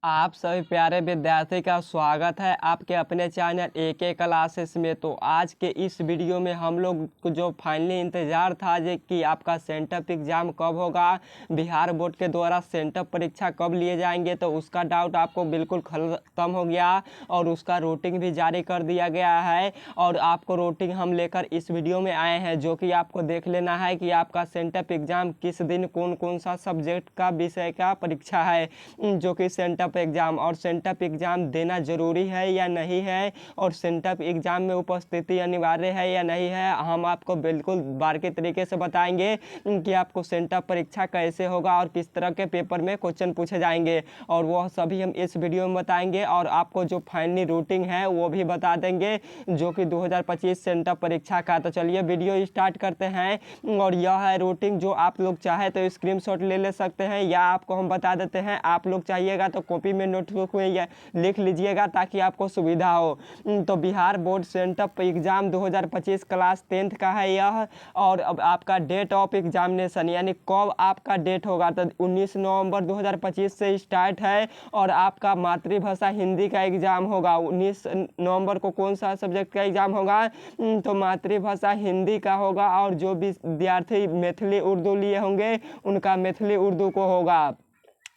आप सभी प्यारे विद्यार्थी का स्वागत है आपके अपने चैनल AK क्लासेस में। तो आज के इस वीडियो में हम लोग को जो फाइनली इंतज़ार था कि आपका सेंटअप एग्ज़ाम कब होगा, बिहार बोर्ड के द्वारा सेंटअप परीक्षा कब लिए जाएंगे, तो उसका डाउट आपको बिल्कुल ख़त्म हो गया और उसका रूटिंग भी जारी कर दिया गया है। और आपको रूटिंग हम लेकर इस वीडियो में आए हैं, जो कि आपको देख लेना है कि आपका सेंटअप एग्ज़ाम किस दिन कौन कौन सा सब्जेक्ट का विषय का परीक्षा है, जो कि सेंटअप एग्ज़ाम और सेंटअप एग्ज़ाम देना ज़रूरी है या नहीं है, और सेंटअप एग्ज़ाम में उपस्थिति अनिवार्य है या नहीं है, हम आपको बिल्कुल बारीकी तरीके से बताएंगे कि आपको सेंटअप परीक्षा कैसे होगा और किस तरह के पेपर में क्वेश्चन पूछे जाएंगे, और वह सभी हम इस वीडियो में बताएंगे। और आपको जो फाइनली रूटिंग है वो भी बता देंगे, जो कि 2025 सेंटअप परीक्षा का। तो चलिए वीडियो स्टार्ट करते हैं। और यह है रूटिंग, जो आप लोग चाहे तो स्क्रीनशॉट ले सकते हैं, या आपको हम बता देते हैं। आप लोग चाहिएगा तो कॉपी में नोटबुक में या लिख लीजिएगा ताकि आपको सुविधा हो। तो Bihar board sent up exam 2025 class 10th का है यह। और अब आपका डेट ऑफ एग्जामिनेशन यानी कब आपका डेट होगा, तो 19 नवंबर 2025 से स्टार्ट है। और आपका मातृभाषा हिंदी का एग्ज़ाम होगा 19 नवंबर को। कौन सा सब्जेक्ट का एग्ज़ाम होगा, तो मातृभाषा हिंदी का होगा। और जो भी विद्यार्थी मैथिली उर्दू लिए होंगे उनका मैथिली उर्दू को होगा।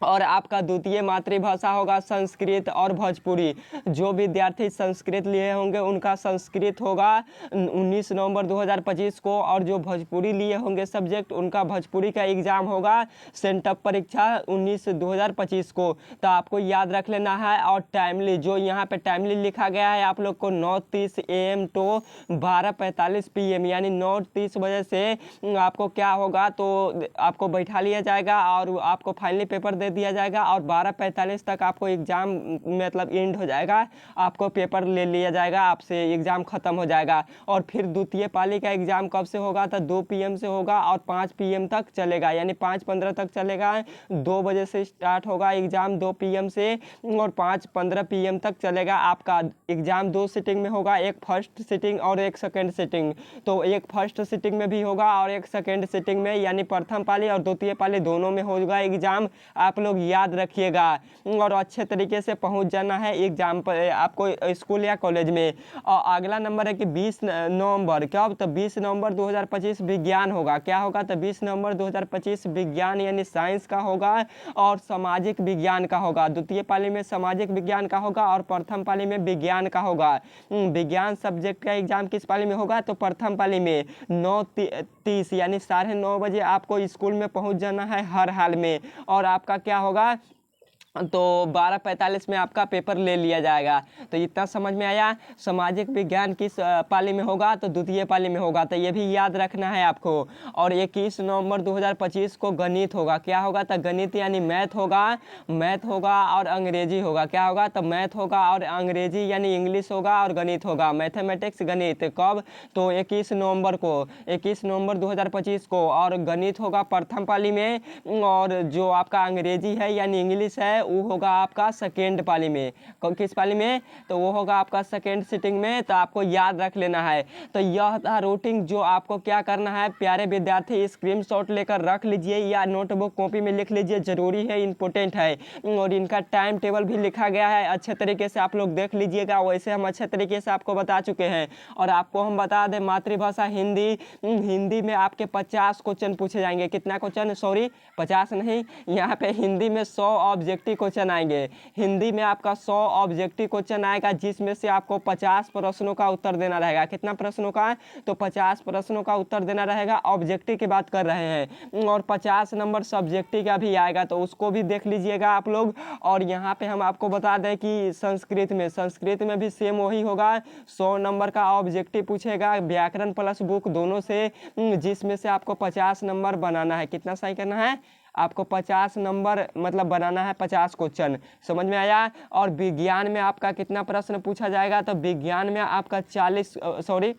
और आपका द्वितीय मातृभाषा होगा संस्कृत और भोजपुरी। जो विद्यार्थी संस्कृत लिए होंगे उनका संस्कृत होगा 19 नवंबर 2025 को। और जो भोजपुरी लिए होंगे सब्जेक्ट, उनका भोजपुरी का एग्ज़ाम होगा सेंटअप परीक्षा 19/2025 को। तो आपको याद रख लेना है। और टाइमली, जो यहाँ पे टाइमली लिखा गया है आप लोग को 9:30 AM टू 12:45 PM, यानी 9:30 बजे से आपको क्या होगा, तो आपको बैठा लिया जाएगा और आपको फाइनली पेपर दे दिया जाएगा। और 12:45 तक आपको एग्ज़ाम मतलब एंड हो जाएगा, आपको पेपर ले लिया जाएगा, आपसे एग्ज़ाम ख़त्म हो जाएगा। और फिर द्वितीय पाली का एग्ज़ाम कब से होगा, तो 2 PM से होगा और 5 PM तक चलेगा, यानी 5:15 तक चलेगा। 2 बजे से स्टार्ट होगा एग्ज़ाम 2 PM से, और 5:15 PM तक चलेगा। आपका एग्ज़ाम 2 सिटिंग में होगा, एक फर्स्ट सिटिंग और एक सेकेंड सिटिंग। तो एक फर्स्ट सिटिंग में भी होगा और एक सेकेंड सिटिंग में, यानी प्रथम पाली और द्वितीय पाली दोनों में होगा एग्ज़ाम। आप लोग याद रखिएगा और अच्छे तरीके से पहुंच जाना है एग्ज़ाम पर आपको स्कूल या कॉलेज में। और अगला नंबर है कि 20 नवंबर कब, तो 20 नवंबर 2025 विज्ञान होगा। क्या होगा, तो 20 नवंबर 2025 विज्ञान यानी साइंस का होगा और सामाजिक विज्ञान का होगा। द्वितीय पाली में सामाजिक विज्ञान का होगा और प्रथम पाली में विज्ञान का होगा। विज्ञान सब्जेक्ट का एग्ज़ाम किस पाली में होगा, तो प्रथम पाली में 9:30 यानी 9:30 बजे आपको स्कूल में पहुंच जाना है हर हाल में। और आपका क्या होगा, तो 12:45 में आपका पेपर ले लिया जाएगा। तो इतना समझ में आया। सामाजिक विज्ञान किस पाली में होगा, तो द्वितीय पाली में होगा, तो ये भी याद रखना है आपको। और 21 नवंबर 2025 को गणित होगा। क्या होगा, तो गणित यानी मैथ होगा, मैथ होगा और अंग्रेजी होगा। क्या होगा, तो मैथ होगा और अंग्रेजी यानी इंग्लिश होगा और गणित होगा, मैथमेटिक्स गणित। कब, तो 21 नवंबर को, 21 नवंबर 2025 को। और गणित होगा प्रथम पाली में, और जो आपका अंग्रेजी है यानी इंग्लिश है वो होगा आपका सेकेंड पाली में। किस पाली में, तो वो होगा आपका सेकेंड सिटिंग में। तो आपको याद रख लेना है। तो यह था रूटिंग, जो आपको क्या करना है प्यारे विद्यार्थी, स्क्रीनशॉट लेकर रख लीजिए या नोटबुक कॉपी में लिख लीजिए, ज़रूरी है, इंपॉर्टेंट है। और इनका टाइम टेबल भी लिखा गया है, अच्छे तरीके से आप लोग देख लीजिएगा। वैसे हम अच्छे तरीके से आपको बता चुके हैं। और आपको हम बता दें, मातृभाषा हिंदी, हिंदी में आपके 50 क्वेश्चन पूछे जाएंगे। कितना क्वेश्चन, सॉरी 50 नहीं, यहाँ पे हिंदी में 100 ऑब्जेक्टिव क्वेश्चन आएंगे। हिंदी में आपका 100 ऑब्जेक्टिव क्वेश्चन आएगा, जिसमें से आपको 50 प्रश्नों का उत्तर देना रहेगा। कितना प्रश्नों का, तो 50 प्रश्नों का उत्तर देना रहेगा। ऑब्जेक्टिव की बात कर रहे हैं। और 50 नंबर सब्जेक्टिव का भी आएगा, तो उसको भी देख लीजिएगा आप लोग। और यहाँ पे हम आपको बता दें कि संस्कृत में भी सेम वही होगा, 100 नंबर का ऑब्जेक्टिव पूछेगा, व्याकरण प्लस बुक दोनों से, जिसमें से आपको 50 नंबर बनाना है। कितना सही करना है, आपको 50 नंबर मतलब बनाना है, 50 क्वेश्चन। समझ में आया। और विज्ञान में आपका कितना प्रश्न पूछा जाएगा, तो विज्ञान में आपका 40, सॉरी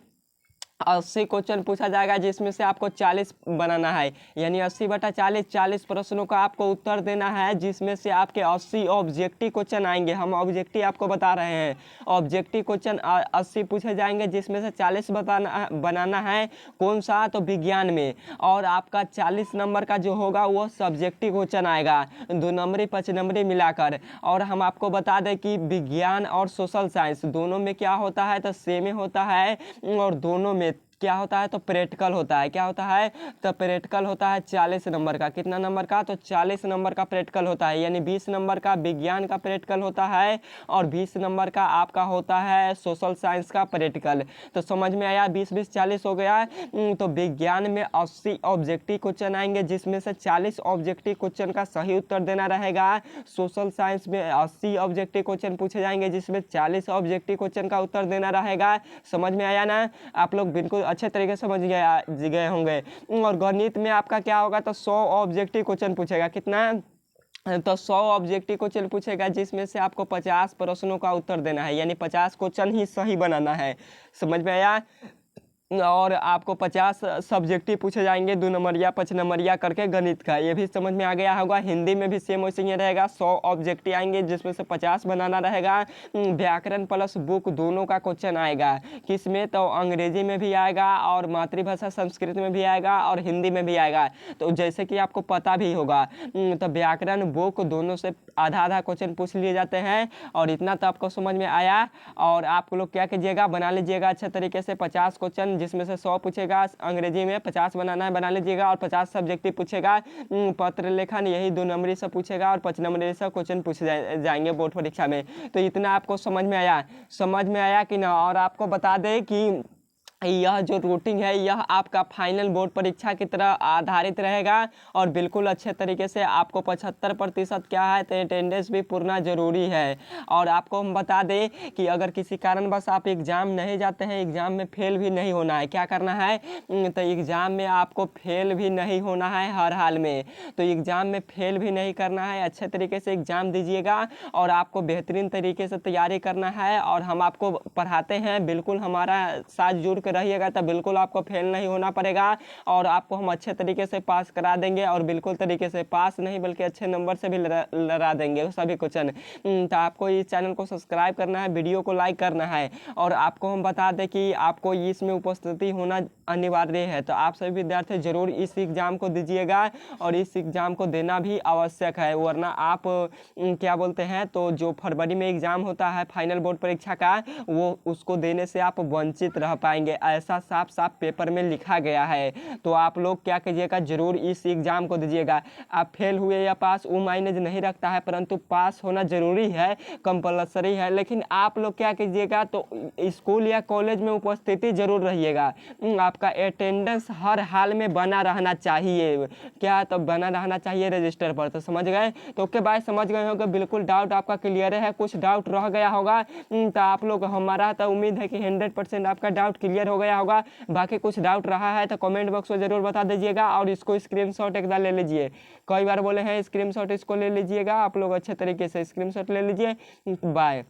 80 क्वेश्चन पूछा जाएगा जिसमें से आपको 40 बनाना है, यानी 80/40 40 प्रश्नों का आपको उत्तर देना है, जिसमें से आपके 80 ऑब्जेक्टिव क्वेश्चन आएंगे। हम ऑब्जेक्टिव आपको बता रहे हैं, ऑब्जेक्टिव क्वेश्चन 80 पूछे जाएंगे जिसमें से 40 बनाना है। कौन सा? तो विज्ञान में। और आपका 40 नंबर का जो होगा वो सब्जेक्टिव क्वेश्चन आएगा, 2 नंबरी 5 नंबरी मिलाकर। और हम आपको बता दें कि विज्ञान और सोशल साइंस दोनों में क्या होता है, तो सेम होता है, और दोनों में क्या होता है, तो प्रैक्टिकल होता है। क्या होता है? तो प्रैक्टिकल होता है 40 नंबर का। कितना नंबर का? तो 40 नंबर का प्रैक्टिकल होता है, यानी 20 नंबर का विज्ञान का प्रैक्टिकल होता है और 20 नंबर का आपका होता है सोशल साइंस का प्रैक्टिकल। तो समझ में आया? 20-20 40 हो गया। तो विज्ञान में 80 ऑब्जेक्टिव क्वेश्चन आएंगे जिसमें से 40 ऑब्जेक्टिव क्वेश्चन का सही उत्तर देना रहेगा। सोशल साइंस में 80 ऑब्जेक्टिव क्वेश्चन पूछे जाएंगे जिसमें 40 ऑब्जेक्टिव क्वेश्चन का उत्तर देना रहेगा। समझ में आया ना? आप लोग बिल्कुल अच्छे तरीके से समझ गए होंगे। और गणित में आपका क्या होगा, तो 100 ऑब्जेक्टिव क्वेश्चन पूछेगा। कितना? तो 100 ऑब्जेक्टिव क्वेश्चन पूछेगा जिसमें से आपको 50 प्रश्नों का उत्तर देना है, यानी 50 क्वेश्चन ही सही बनाना है। समझ में आया? और आपको 50 सब्जेक्टिव पूछे जाएंगे, 2 नंबरिया 5 नंबरिया करके गणित का। ये भी समझ में आ गया होगा। हिंदी में भी सेम वैसे ही रहेगा, 100 ऑब्जेक्टिव आएंगे जिसमें से 50 बनाना रहेगा। व्याकरण प्लस बुक दोनों का क्वेश्चन आएगा। किस में? तो अंग्रेजी में भी आएगा और मातृभाषा संस्कृत में भी आएगा और हिंदी में भी आएगा। तो जैसे कि आपको पता भी होगा, तो व्याकरण बुक दोनों से आधा आधा क्वेश्चन पूछ लिए जाते हैं। और इतना तो आपको समझ में आया। और आप लोग क्या कीजिएगा, बना लीजिएगा अच्छे तरीके से 50 क्वेश्चन जिसमें से 100 पूछेगा अंग्रेजी में, 50 बनाना है, बना लीजिएगा। और 50 सब्जेक्टिव पूछेगा, पत्र लेखन यही 2 नंबरी से पूछेगा और 5 नंबरी से क्वेश्चन पूछे जाएंगे बोर्ड परीक्षा में। तो इतना आपको समझ में आया? समझ में आया कि ना? और आपको बता दें कि यह जो रूटीन है यह आपका फाइनल बोर्ड परीक्षा की तरह आधारित रहेगा। और बिल्कुल अच्छे तरीके से आपको 75% क्या है, तो अटेंडेंस भी पूर्णा जरूरी है। और आपको हम बता दें कि अगर किसी कारणवश आप एग्ज़ाम नहीं जाते हैं, एग्ज़ाम में फेल भी नहीं होना है। क्या करना है? तो एग्ज़ाम में आपको फेल भी नहीं होना है हर हाल में। तो एग्ज़ाम में फेल भी नहीं करना है, अच्छे तरीके से एग्ज़ाम दीजिएगा और आपको बेहतरीन तरीके से तैयारी करना है। और हम आपको पढ़ाते हैं, बिल्कुल हमारा साथ जुड़ रहिएगा तो बिल्कुल आपको फेल नहीं होना पड़ेगा। और आपको हम अच्छे तरीके से पास करा देंगे, और बिल्कुल तरीके से पास नहीं बल्कि अच्छे नंबर से भी लड़ा देंगे सभी क्वेश्चन। तो आपको इस चैनल को सब्सक्राइब करना है, वीडियो को लाइक करना है। और आपको हम बता दें कि आपको इसमें उपस्थिति होना अनिवार्य है। तो आप सभी विद्यार्थी जरूर इस एग्ज़ाम को दीजिएगा और इस एग्ज़ाम को देना भी आवश्यक है, वरना आप क्या बोलते हैं, तो जो फरवरी में एग्ज़ाम होता है फाइनल बोर्ड परीक्षा का, वो उसको देने से आप वंचित रह पाएंगे। ऐसा साफ साफ पेपर में लिखा गया है। तो आप लोग क्या कीजिएगा, जरूर इस एग्ज़ाम को दीजिएगा। आप फेल हुए या पास वो मायने नहीं रखता है, परंतु पास होना जरूरी है, कंपलसरी है। लेकिन आप लोग क्या कीजिएगा, तो स्कूल या कॉलेज में उपस्थिति जरूर रहिएगा। आपका अटेंडेंस हर हाल में बना रहना चाहिए। क्या? तो बना रहना चाहिए रजिस्टर पर। तो समझ गए? तो ओके बाय, समझ गए होंगे। बिल्कुल डाउट आपका क्लियर है, कुछ डाउट रह गया होगा तो आप लोग, हमारा तो उम्मीद है कि 100% आपका डाउट क्लियर हो गया होगा। बाकी कुछ डाउट रहा है तो कमेंट बॉक्स में जरूर बता दीजिएगा। और इसको स्क्रीनशॉट एक बार ले लीजिए, कई बार बोले हैं स्क्रीनशॉट इसको ले लीजिएगा। आप लोग अच्छे तरीके से स्क्रीनशॉट ले लीजिए। बाय।